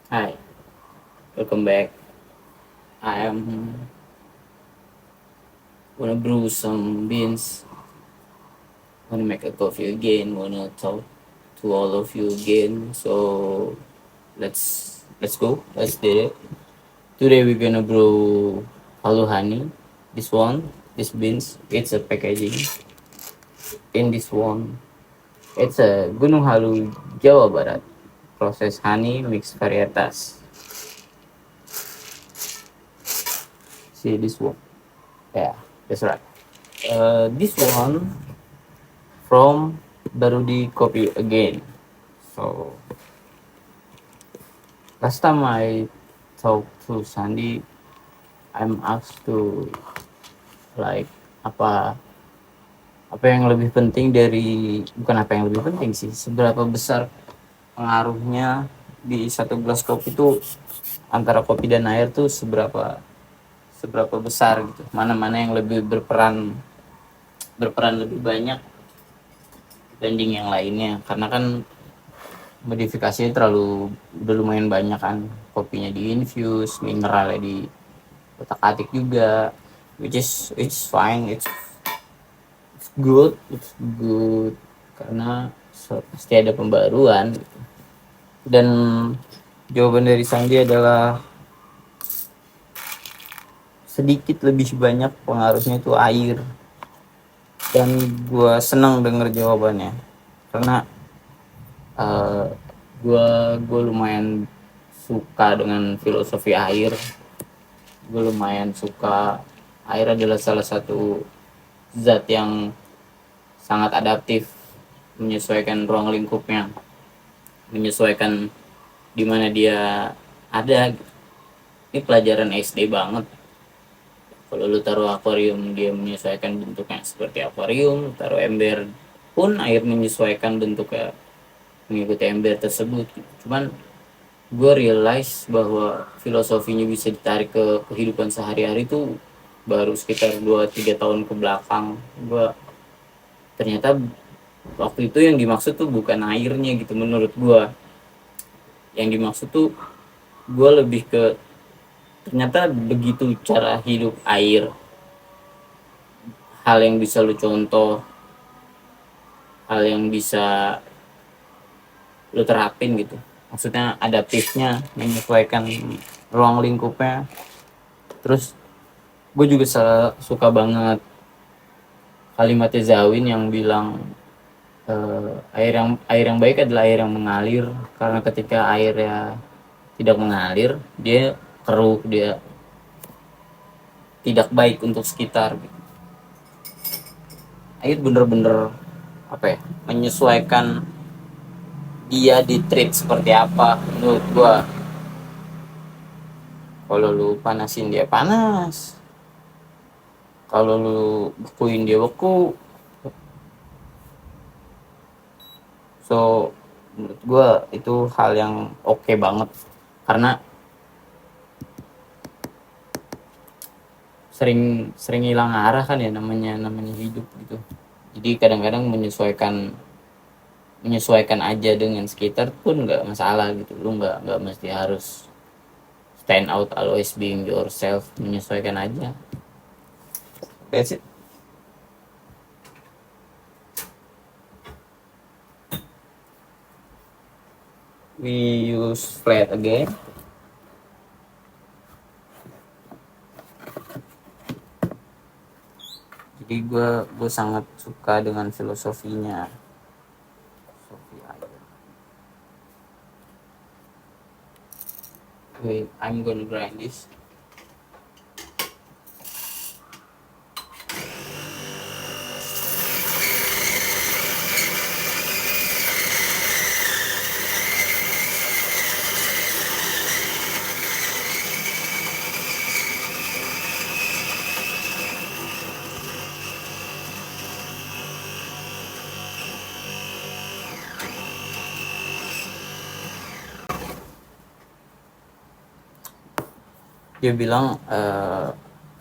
Hi, welcome back. I am wanna brew some beans, wanna make a coffee again, wanna talk to all of you again. So let's go. Let's do it. Today we're gonna brew halu honey. This one, this beans, it's a packaging. In this one, it's a Gunung Halu Jawa Barat. Process honey mix varietas. See this one? Yeah, that's right. This one from Barudi Copy again. So last time I talked to Sandy, I'm asked to like apa apa yang lebih penting dari bukan apa yang lebih penting sih, seberapa besar pengaruhnya di satu gelas kopi itu antara kopi dan air tuh seberapa seberapa besar gitu, mana-mana yang lebih berperan lebih banyak dibanding yang lainnya, karena kan modifikasinya terlalu udah lumayan banyak kan, kopinya di infuse, mineralnya di otak atik juga, which is fine, it's good karena pasti ada pembaruan gitu. Dan jawaban dari Sandi adalah sedikit lebih banyak pengaruhnya itu air, dan gue senang denger jawabannya karena uh, gue lumayan suka dengan filosofi air. Gue lumayan suka, air adalah salah satu zat yang sangat adaptif, menyesuaikan ruang lingkupnya, menyesuaikan di mana dia ada. Ini pelajaran SD banget. Kalau lu taruh akuarium, dia menyesuaikan bentuknya seperti akuarium. Taruh ember pun air menyesuaikan bentuknya mengikuti ember tersebut. Cuman gue realize bahwa filosofinya bisa ditarik ke kehidupan sehari-hari itu baru sekitar 2-3 tahun ke belakang. Gue ternyata waktu itu yang dimaksud tuh bukan airnya gitu menurut gue. Yang dimaksud tuh gue lebih ke, ternyata begitu cara hidup air, hal yang bisa lu contoh, hal yang bisa lu terapin gitu, maksudnya adaptifnya, menyesuaikan ruang lingkupnya. Terus gue juga suka banget kalimat Zawin yang bilang air yang baik adalah air yang mengalir, karena ketika airnya tidak mengalir dia keruh, dia tidak baik untuk sekitar gitu. Air bener-bener apa ya, menyesuaikan dia di treat seperti apa menurut gua. Kalau lu panasin dia panas, kalau lu bekuin dia beku. So menurut gua itu hal yang oke banget, karena sering sering hilang arah kan ya, namanya hidup gitu. Jadi kadang-kadang menyesuaikan aja dengan sekitar pun nggak masalah gitu. Lu nggak mesti harus stand out, always being yourself, menyesuaikan aja. That's it. We use flat again. Jadi gue sangat suka dengan filosofinya. Filosofi aja. Wait, I'm gonna grind this. Dia bilang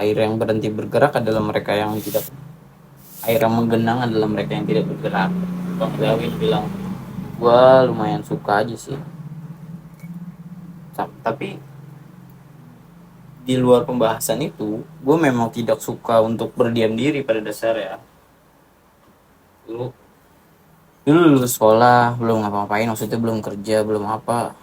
air yang berhenti bergerak adalah mereka yang tidak, air yang menggenang adalah mereka yang tidak bergerak. Bang Dawin bilang, gua lumayan suka aja sih. Tapi di luar pembahasan itu, gue memang tidak suka untuk berdiam diri pada dasarnya. Dulu, dulu lulus sekolah belum ngapa-ngapain, maksudnya belum kerja, belum apa,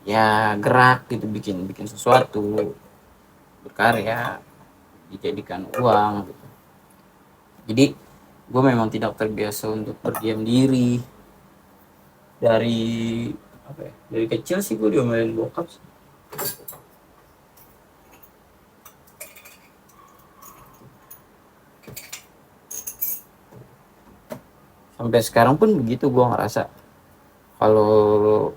ya gerak gitu, bikin bikin sesuatu, berkarya, dijadikan uang gitu. Jadi gue memang tidak terbiasa untuk berdiam diri. Dari apa ya, dari kecil sih gue diomelin bokap sih. Sampai sekarang pun begitu, gue ngerasa kalau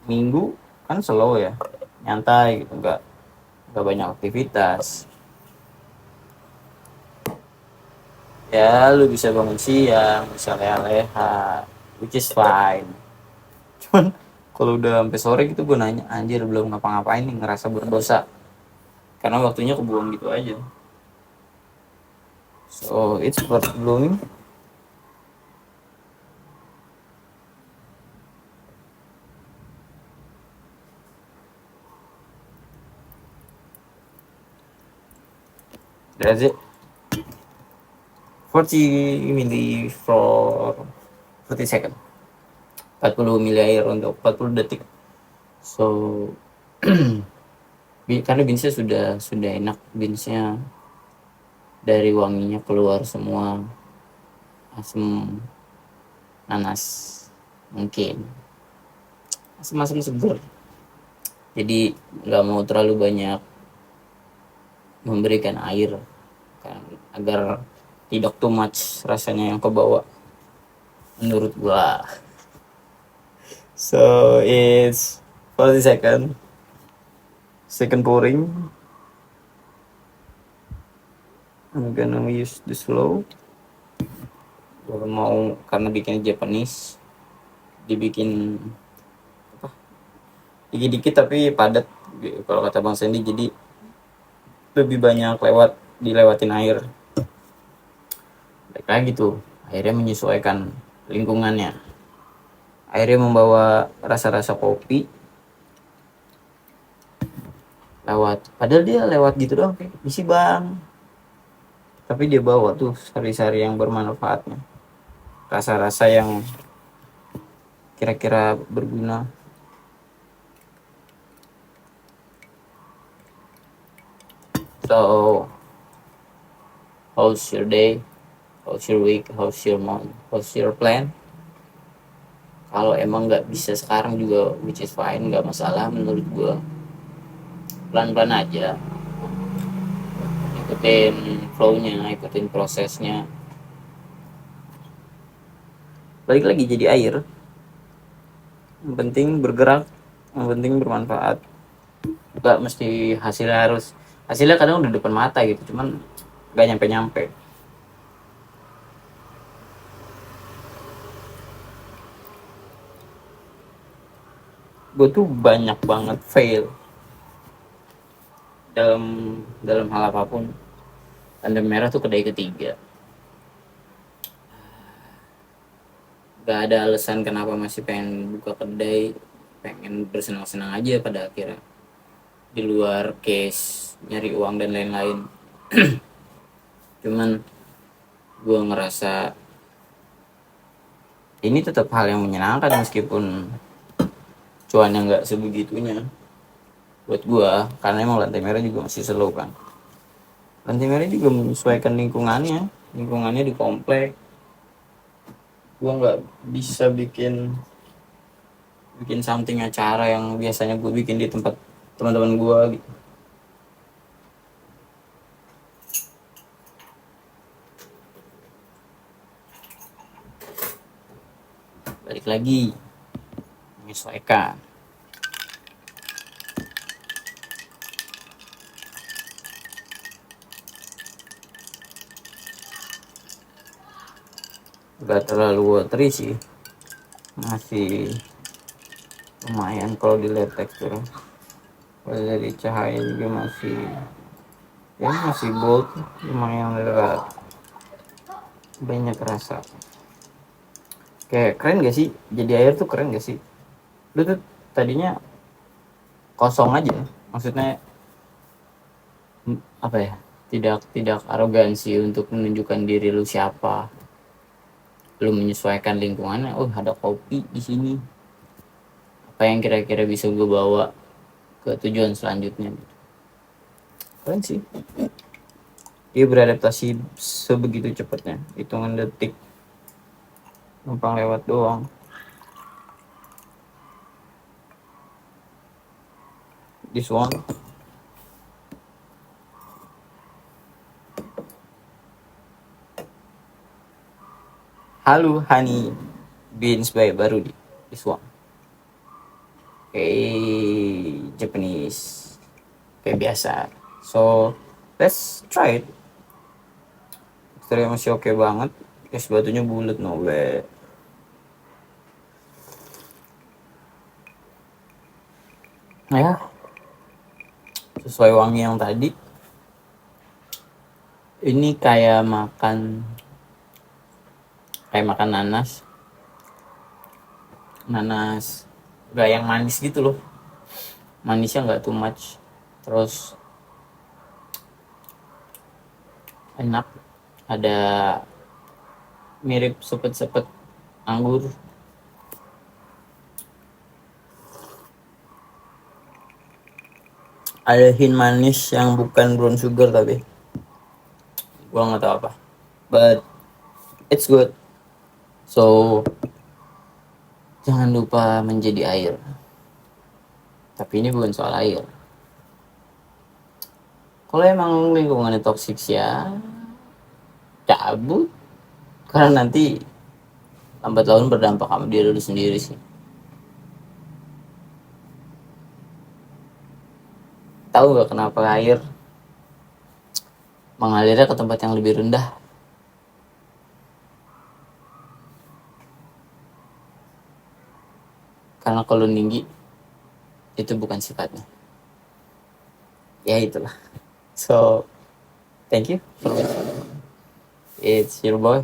minggu kan slow ya, nyantai gitu, nggak banyak aktivitas. Ya lu bisa bangun siang, bisa leha-leha, which is fine. Cuman kalau udah sampai sore gitu gue nanya, anjir belum ngapa-ngapain nih, ngerasa berdosa karena waktunya kebuang gitu aja. So it's worth blooming. That's it. 40 milli for 40 second. 40 mili air untuk 40 detik. So karena beansnya sudah enak, beansnya dari wanginya keluar semua asam nanas, mungkin asam-asam segar. Jadi nggak mau terlalu banyak memberikan air kan, agar tidak too much rasanya yang kebawa menurut gua. So it's 40 second pouring. I'm gonna use the slow. Gua mau karena bikin Japanese, dibikin apa, dikit-dikit tapi padat kalau kata Bang Sandy, jadi lebih banyak dilewatin air. Baik lagi tuh, akhirnya menyesuaikan lingkungannya. Akhirnya membawa rasa-rasa kopi padahal dia lewat gitu doang, kayak isi bang, tapi dia bawa tuh sari-sari yang bermanfaatnya, rasa-rasa yang kira-kira berguna. So how's your day, how's your week, how's your month, how's your plan? Kalau emang nggak bisa sekarang juga, which is fine, nggak masalah menurut gue. Pelan-pelan aja, ikutin flow-nya, ikutin prosesnya. Balik lagi jadi air, yang penting bergerak, yang penting bermanfaat. Nggak mesti hasilnya kadang udah depan mata gitu, cuman nggak nyampe-nyampe. Gue tuh banyak banget fail dalam dalam hal apapun. Tanda merah tuh kedai ketiga. Gak ada alasan kenapa masih pengen buka kedai, pengen bersenang-senang aja pada akhirnya, di luar case nyari uang dan lain-lain. Cuman gue ngerasa ini tetap hal yang menyenangkan meskipun cuannya nggak sebegitunya buat gue, karena emang lantai merah juga masih slow kan. Lantai merah juga menyesuaikan lingkungannya di komplek. Gue nggak bisa bikin something acara yang biasanya gue bikin di tempat teman-teman gue gitu. Balik lagi menyesuaikan. Gak terlalu watery sih, masih lumayan kalau dilihat tekstur. Kalau dari cahaya juga masih bold, lumayan banyak rasa. Kayak keren gak sih, jadi air tuh keren gak sih? Lu tuh tadinya kosong aja, maksudnya apa ya, tidak arogansi untuk menunjukkan diri lu siapa, lu menyesuaikan lingkungannya. Oh, ada kopi di sini, apa yang kira-kira bisa gue bawa ke tujuan selanjutnya. Keren sih, dia beradaptasi sebegitu cepatnya, hitungan detik, numpang lewat doang. This one, halo honey beans by baru di this one. Japanese kayak biasa. So let's try it. Teksturnya masih oke banget. Es batunya bulat, no way. Ya, sesuai wangi yang tadi. Ini kayak makan nanas. Gak yang manis gitu loh. Manisnya nggak too much. Terus enak. Ada mirip sepet-sepet anggur. Ada hint manis yang bukan brown sugar tapi gua nggak tahu apa. But it's good. So jangan lupa menjadi air. Tapi ini bukan soal air. Kalau emang lingkungannya toksik ya cabut, karena nanti lambat laun berdampak sama diri lu sendiri sih. Tahu gak kenapa air mengalirnya ke tempat yang lebih rendah? Karena kalau tinggi itu bukan sifatnya. Ya itulah. So thank you for watching. It's your boy